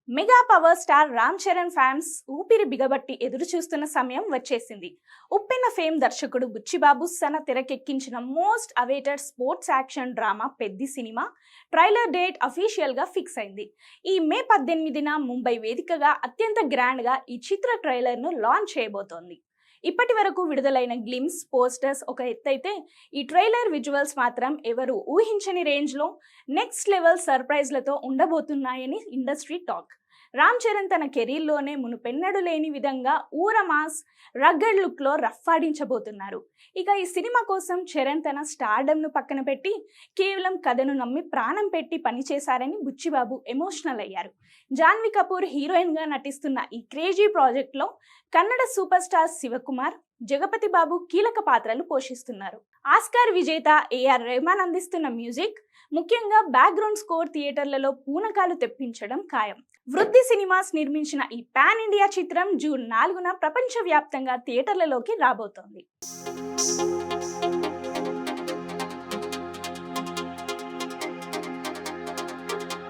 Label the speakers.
Speaker 1: Mega power star Ram Charan fans ఊపిరి బిగబట్టి ఎదురు చూస్తున్న సమయం వచ్చేసింది. ఉప్పెన ఫేమ్ దర్శకుడు బుచ్చిబాబు సన తెరకెక్కించిన most awaited sports action drama Peddi cinema trailer date official గా ఫిక్స్ అయింది. ఈ మే 18న ముంబై వేదికగా అత్యంత గ్రాండ్ గా ఈ చిత్ర ట్రైలర్ ను లాంచ్ చేయబోతోంది. ఇప్పటి వరకు విడుదలైన గ్లిమ్స్ పోస్టర్స్ ఒక ఎత్తైతే ఈ ట్రైలర్ విజువల్స్ మాత్రం ఎవరు ఊహించని రేంజ్ లో నెక్స్ట్ లెవెల్ సర్ప్రైజ్లతో ఉండబోతున్నాయని ఇండస్ట్రీ టాక్. రామ్ చరణ్ తన కెరీర్లోనే మునుపెన్నడు లేని విధంగా ఊర మాస్ రగ్గడ్ లుక్ లో రఫ్ఫాడించబోతున్నారు. ఇక ఈ సినిమా కోసం చరణ్ తన స్టార్డమ్ ను పక్కన పెట్టి కేవలం కథను నమ్మి ప్రాణం పెట్టి పనిచేశారని బుచ్చిబాబు ఎమోషనల్ అయ్యారు. జాన్వీ కపూర్ హీరోయిన్ గా నటిస్తున్న ఈ క్రేజీ ప్రాజెక్ట్ లో కన్నడ సూపర్ స్టార్ శివకుమార్, జగపతి బాబు కీలక పాత్రలు పోషిస్తున్నారు. ఆస్కార్ విజేత ఏఆర్ రెహమాన్ అందిస్తున్న మ్యూజిక్, ముఖ్యంగా బ్యాక్గ్రౌండ్ స్కోర్ థియేటర్లలో పూనకాలు తెప్పించడం ఖాయం. వృద్ధి సినిమాస్ నిర్మించిన ఈ పాన్ ఇండియా చిత్రం జూన్ 4న ప్రపంచవ్యాప్తంగా థియేటర్లలోకి రాబోతోంది.